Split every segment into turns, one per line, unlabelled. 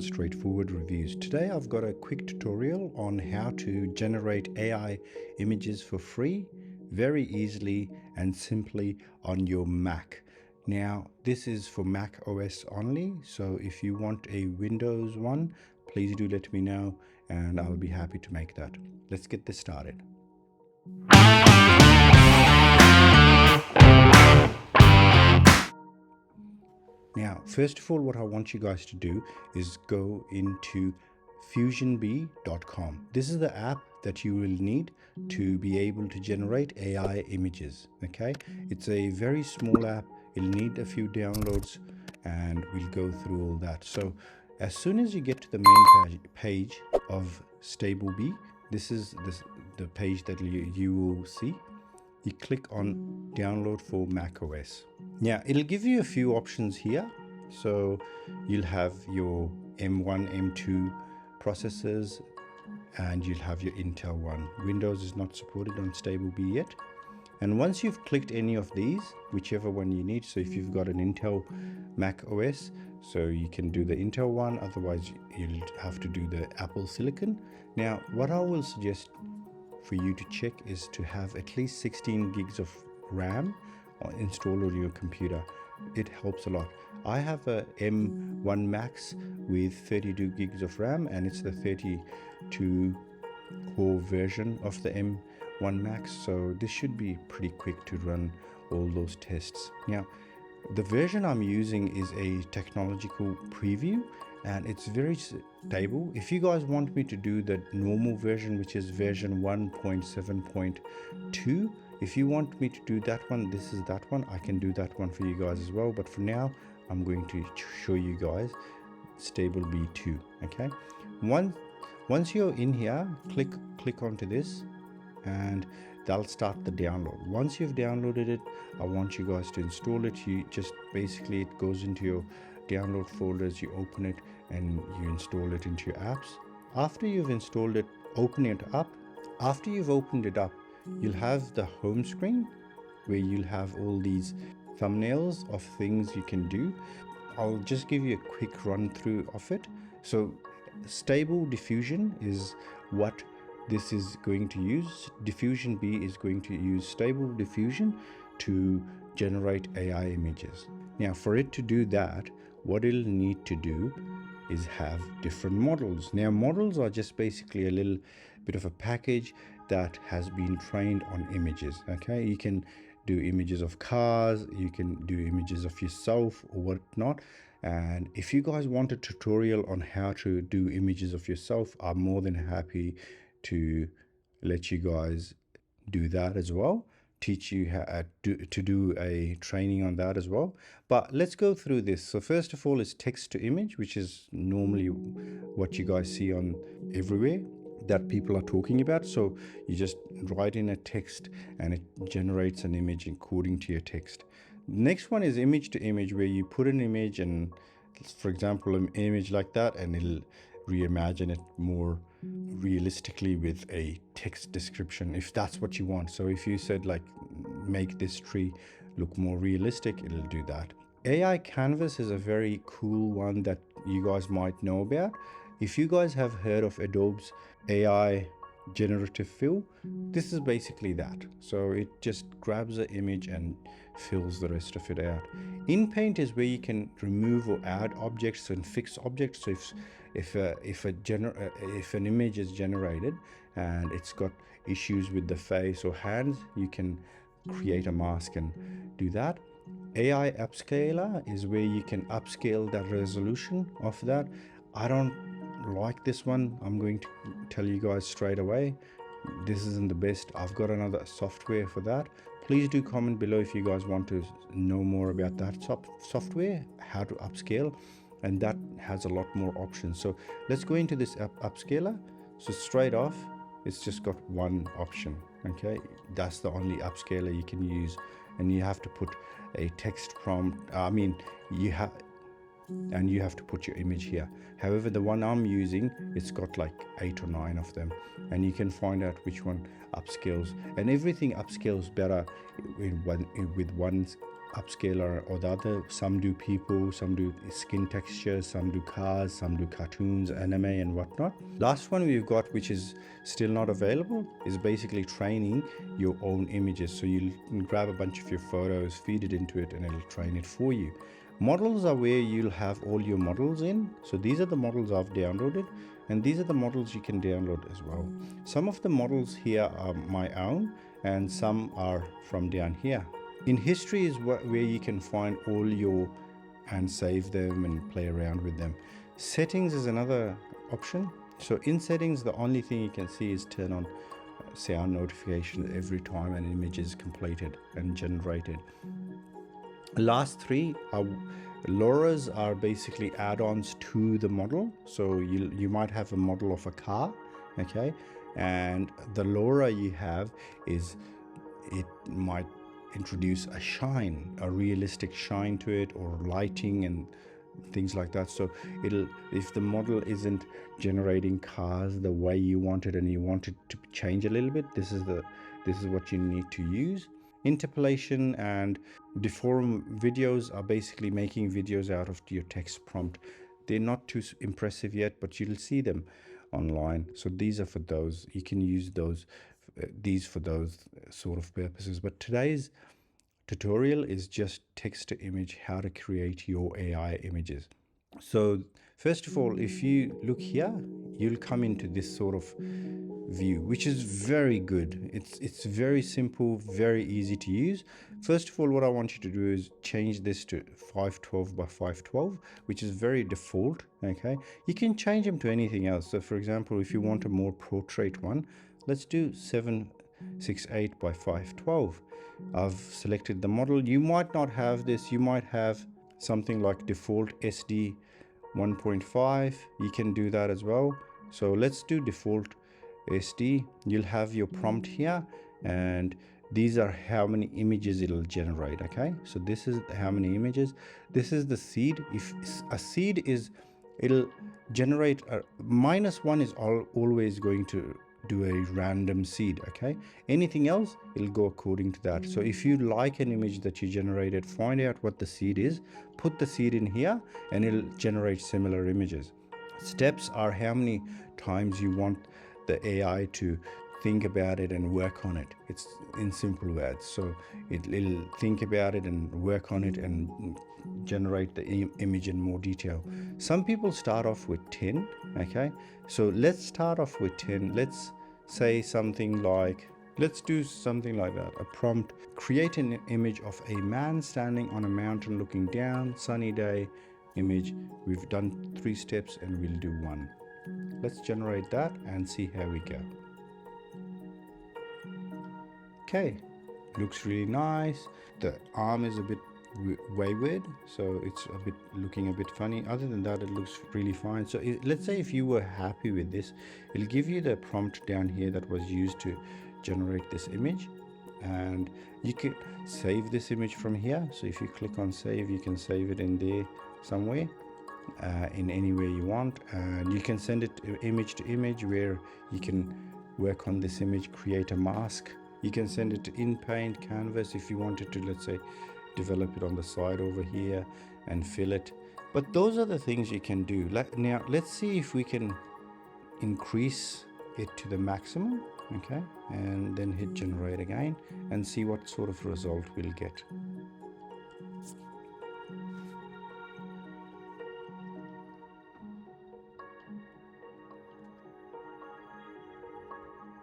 Straightforward reviews. Today I've got a quick tutorial on how to generate AI images for free, very easily and simply on your Mac. Now this is for Mac OS only, so if you want a Windows one, please do let me know and I'll be happy to make that. Let's get this started. Now, first of all, what I want you guys to do is go into fusionb.com. This is the app that you will need to be able to generate AI images. Okay, it's a very small app. It'll need a few downloads and we'll go through all that. So as soon as you get to the main page of StableB, this is the page that you will see. You click on download for macOS. Now it'll give you a few options here. So you'll have your M1, M2 processors and you'll have your Intel one. Windows is not supported on StableB yet. And once you've clicked any of these, whichever one you need, so if you've got an Intel Mac OS, so you can do the Intel one, otherwise you'll have to do the Apple Silicon. Now what I will suggest for you to check is to have at least 16 gigs of RAM installed on your computer. It helps a lot. I have a M1 Max with 32 gigs of RAM and it's the 32 core version of the M1 Max, so this should be pretty quick to run all those tests. Now the version I'm using is a technological preview and it's very stable. If you guys want me to do the normal version, which is version 1.7.2, if you want me to do that one, this is that one. I can do that one for you guys as well, but for now I'm going to show you guys StableB2. Okay, once you're in here, click onto this and that'll start the download. Once you've downloaded it, I want you guys to install it. You just basically, it goes into your download folders, you open it and you install it into your apps. After you've installed it, open it up. After you've opened it up, you'll have the home screen where you'll have all these thumbnails of things you can do. I'll just give you a quick run through of it. So Stable Diffusion is what this is going to use. Diffusion B is going to use Stable Diffusion to generate AI images. Now for it to do that, what it'll need to do is have different models. Now models are just basically a little bit of a package that has been trained on images. Okay, you can do images of cars, you can do images of yourself or whatnot. And if you guys want a tutorial on how to do images of yourself, I'm more than happy to let you guys do that as well, teach you how to do a training on that as well. But let's go through this. So first of all is text to image, which is normally what you guys see on everywhere that people are talking about. So you just write in a text and it generates an image according to your text. Next one is image to image, where you put an image and, for example, an image like that, and it'll reimagine it more realistically with a text description if that's what you want. So if you said like make this tree look more realistic, it'll do that. AI Canvas is a very cool one that you guys might know about. If you guys have heard of Adobe's AI generative fill, this is basically that. So it just grabs an image and fills the rest of it out. In Paint is where you can remove or add objects and fix objects. So if an image is generated and it's got issues with the face or hands, you can create a mask and do that. AI Upscaler is where you can upscale the resolution of that. I don't like this one. I'm going to tell you guys straight away, this isn't the best. I've got another software for that. Please do comment below if you guys want to know more about that software, how to upscale, and that has a lot more options. So let's go into this upscaler. So straight off, it's just got one option. Okay, that's the only upscaler you can use, and you have to put a text prompt. You have to put your image here. However, the one I'm using, it's got like 8 or 9 of them, and you can find out which one upscales, and everything upscales better with one upscaler or the other. Some do people, some do skin textures, some do cars, some do cartoons, anime and whatnot. Last one we've got, which is still not available, is basically training your own images. So you grab a bunch of your photos, feed it into it, and it'll train it for you. Models are where you'll have all your models in. So these are the models I've downloaded, and these are the models you can download as well. Some of the models here are my own, and some are from down here. In history is where you can find all your and save them and play around with them. Settings is another option. So in settings, the only thing you can see is turn on sound notifications every time an image is completed and generated. Last three are LoRa's are basically add-ons to the model. So you might have a model of a car, okay, and the LoRa you have is, it might introduce a shine, a realistic shine to it, or lighting and things like that. So it'll, if the model isn't generating cars the way you want it and you want it to change a little bit, this is what you need to use. Interpolation and deform videos are basically making videos out of your text prompt. They're not too impressive yet, but you'll see them online. So these are for those. You can use those these for those sort of purposes. But today's tutorial is just text to image, how to create your AI images. So first of all, if you look here, you'll come into this sort of view, which is very good. It's very simple, very easy to use. First of all, what I want you to do is change this to 512 by 512, which is very default. Okay, you can change them to anything else. So for example, if you want a more portrait one, let's do 768 by 512. I've selected the model. You might not have this. You might have something like default SD 1.5. You can do that as well. So let's do default SD. You'll have your prompt here, and these are how many images it'll generate. Okay, so this is how many images. This is the seed. If a seed is, it'll generate a -1 is always going to do a random seed. Okay, anything else, it'll go according to that. So if you like an image that you generated, find out what the seed is, put the seed in here, and it'll generate similar images. Steps are how many times you want the AI to think about it and work on it. It's in simple words. So it'll think about it and work on it and generate the image in more detail. Some people start off with 10. Okay, so let's start off with 10. Let's say something like, let's do something like that. A prompt: create an image of a man standing on a mountain looking down, sunny day image. We've done 3 steps and we'll do 1. Let's generate that and see how we go. Okay, looks really nice. The arm is a bit wayward, so it's a bit looking a bit funny. Other than that, it looks really fine. So let's say if you were happy with this, it'll give you the prompt down here that was used to generate this image, and you can save this image from here. So if you click on save, you can save it in there somewhere, in anywhere you want, and you can send it image to image, where you can work on this image, create a mask. You can send it to InPaint, Canvas, if you wanted to, let's say, develop it on the side over here and fill it. But those are the things you can do. Now let's see if we can increase it to the maximum. Okay, and then hit generate again and see what sort of result we'll get.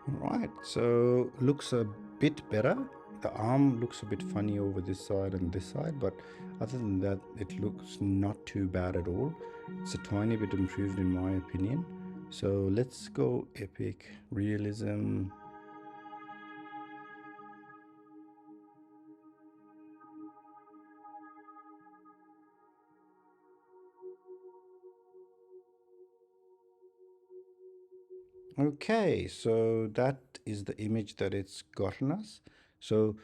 Right, so looks a bit better. The arm looks a bit funny over this side and this side, but other than that, it looks not too bad at all. It's a tiny bit improved in my opinion. So let's go epic realism. Okay, so that is the image that it's gotten us. So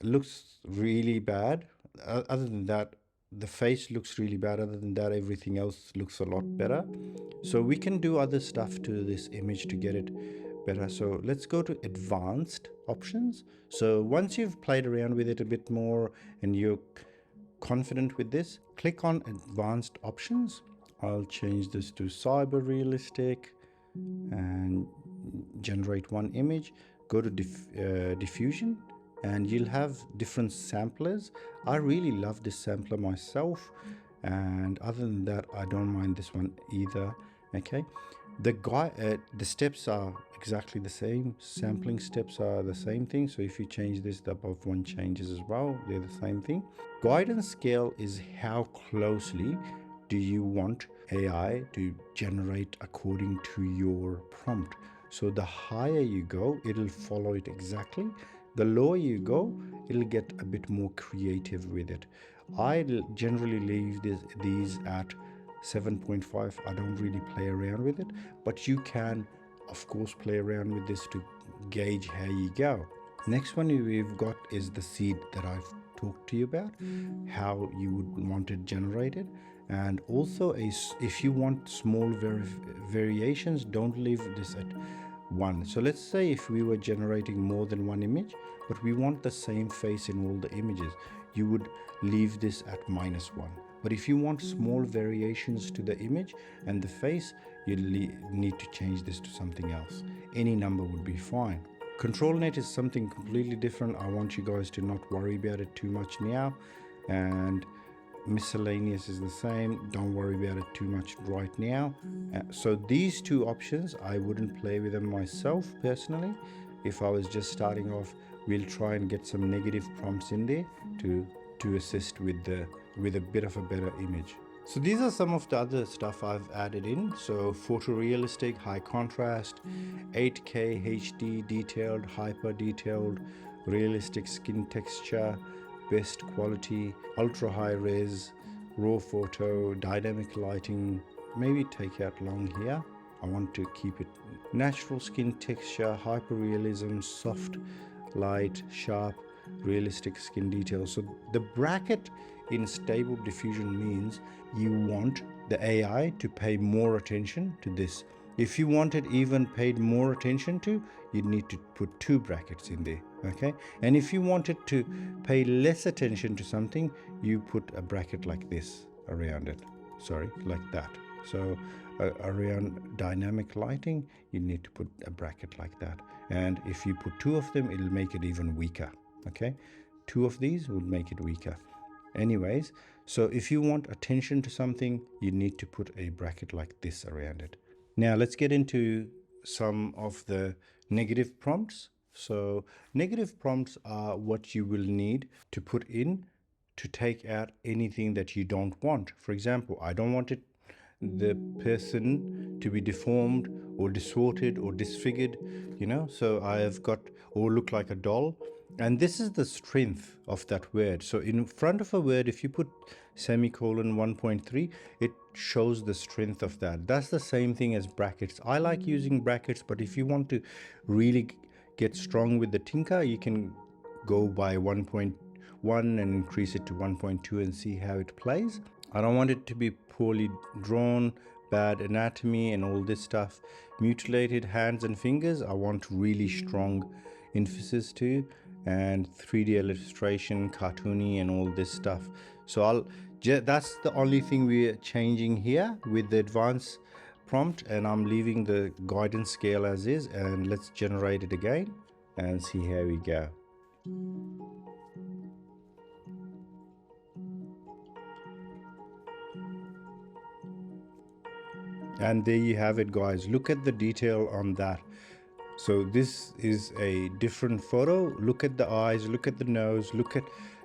it looks really bad. Other than that, the face looks really bad. Other than that, everything else looks a lot better. So we can do other stuff to this image to get it better. So let's go to advanced options. So once you've played around with it a bit more and you're confident with this, click on advanced options. I'll change this to cyber realistic and generate one image. Go to diffusion and you'll have different samplers. I really love this sampler myself, and other than that I don't mind this one either. Okay, the steps are exactly the same, sampling steps are the same thing, so if you change this, the above one changes as well, they're the same thing. Guidance scale is how closely do you want AI to generate according to your prompt. So the higher you go, it'll follow it exactly. The lower you go, it'll get a bit more creative with it. I generally leave these at 7.5. I don't really play around with it, but you can of course play around with this to gauge how you go. Next one we've got is the seed that I've talked to you about, how you would want it generated. And also if you want small variations, don't leave this at 1. So let's say if we were generating more than one image, but we want the same face in all the images, you would leave this at -1. But if you want small variations to the image and the face, you need to change this to something else. Any number would be fine. Control net is something completely different. I want you guys to not worry about it too much now. And miscellaneous is the same. Don't worry about it too much right now. So these two options, I wouldn't play with them myself personally. If I was just starting off, we'll try and get some negative prompts in there to assist with a bit of a better image. So these are some of the other stuff I've added in. So photorealistic, high contrast, 8K HD, detailed, hyper detailed, realistic skin texture, best quality, ultra high res, raw photo, dynamic lighting, maybe take out long here. I want to keep it natural skin texture, hyper realism, soft light, sharp, realistic skin details. So the bracket in stable diffusion means you want the AI to pay more attention to this. If you want it even paid more attention to, you need to put 2 brackets in there. Okay, and if you want it to pay less attention to something, you put a bracket like this around it, like that. So around dynamic lighting, you need to put a bracket like that. And if you put 2 of them, it'll make it even weaker. Okay, 2 of these would make it weaker. Anyways, so if you want attention to something, you need to put a bracket like this around it. Now let's get into some of the negative prompts. So negative prompts are what you will need to put in to take out anything that you don't want. For example, I don't want the person to be deformed or distorted or disfigured, so I have got, or look like a doll. And this is the strength of that word. So in front of a word, if you put semicolon 1.3, it shows the strength of that. That's the same thing as brackets. I like using brackets, but if you want to really get strong with the tinker, you can go by 1.1 and increase it to 1.2 and see how it plays. I don't want it to be poorly drawn, bad anatomy and all this stuff. Mutilated hands and fingers, I want really strong emphasis to, and 3D illustration, cartoony and all this stuff. So that's the only thing we're changing here with the advanced prompt, and I'm leaving the guidance scale as is. And let's generate it again and see how we go. And there you have it, guys. Look at the detail on that. So this is a different photo. Look at the eyes, look at the nose, look at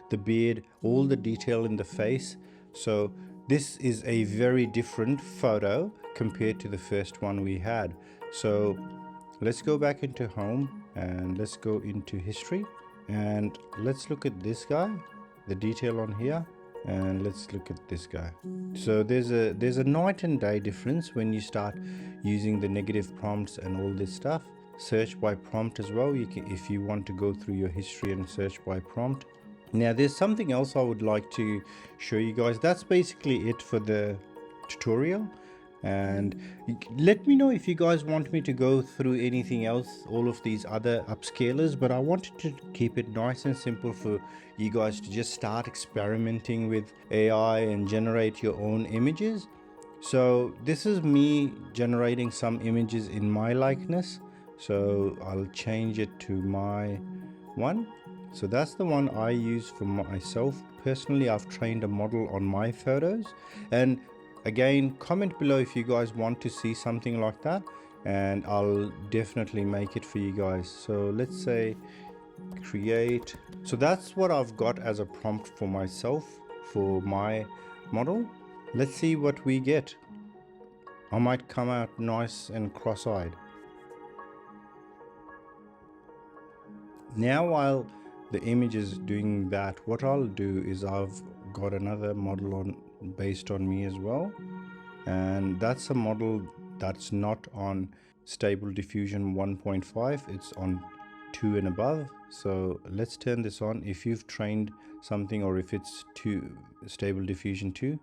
the beard, all the detail in the face. So this is a very different photo compared to the first one we had. So let's go back into home and let's go into history, and let's look at this guy, the detail on here, and let's look at this guy. So there's a night and day difference when you start using the negative prompts and all this stuff. Search by prompt as well, if you want to go through your history and search by prompt. Now there's something else I would like to show you guys. That's basically it for the tutorial. And let me know if you guys want me to go through anything else, all of these other upscalers, but I wanted to keep it nice and simple for you guys to just start experimenting with AI and generate your own images. So this is me generating some images in my likeness, so I'll change it to my one. So that's the one I use for myself. Personally, I've trained a model on my photos. And again, comment below if you guys want to see something like that, and I'll definitely make it for you guys. So let's say create. So that's what I've got as a prompt for myself for my model. Let's see what we get. I might come out nice and cross-eyed. Now while the image is doing that, what I'll do is I've got another model on based on me as well, and that's a model that's not on Stable Diffusion 1.5, it's on 2 and above. So let's turn this on. If you've trained something, or if it's Stable Diffusion 2,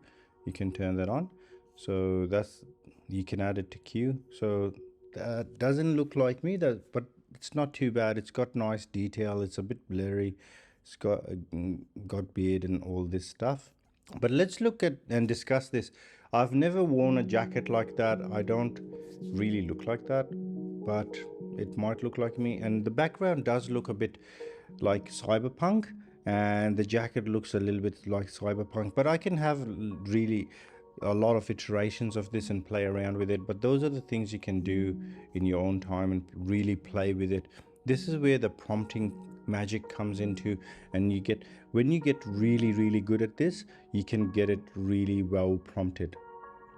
you can turn that on. So that's, you can add it to queue. So that doesn't look like me, but it's not too bad. It's got nice detail. It's a bit blurry. It's got beard and all this stuff. But let's look at and discuss this. I've never worn a jacket like that. I don't really look like that, but it might look like me. And the background does look a bit like cyberpunk, and the jacket looks a little bit like cyberpunk, but I can have really a lot of iterations of this and play around with it. But those are the things you can do in your own time and really play with it. This is where the prompting magic comes into, and you get, when you get really good at this, you can get it really well prompted.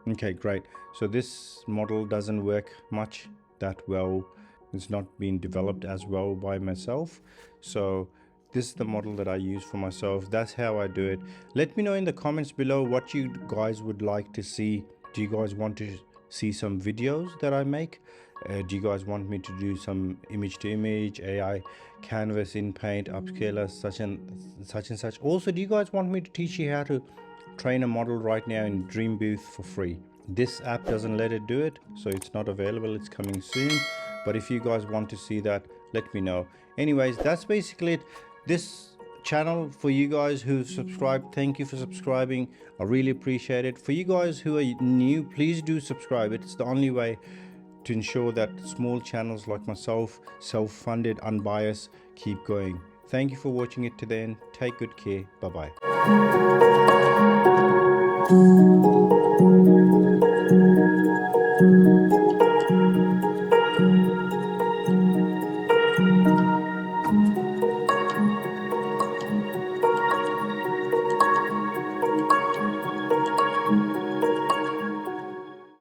Okay, great. So this model doesn't work much that well. It's not been developed as well by myself. So this is the model that I use for myself. That's how I do it. Let me know in the comments below what you guys would like to see. Do you guys want to see some videos that I make? Do you guys want me to do some image to image, AI, canvas in paint, upscaler, such and such? Also, do you guys want me to teach you how to train a model right now in Dream Booth for free? This app doesn't let it do it, so it's not available. It's coming soon, but if you guys want to see that, let me know. Anyways, that's basically it. This channel, for you guys who subscribed, thank you for subscribing. I really appreciate it. For you guys who are new, please do subscribe. It's the only way to ensure that small channels like myself, self-funded, unbiased, keep going. Thank you for watching it to the end. Take good care. Bye bye.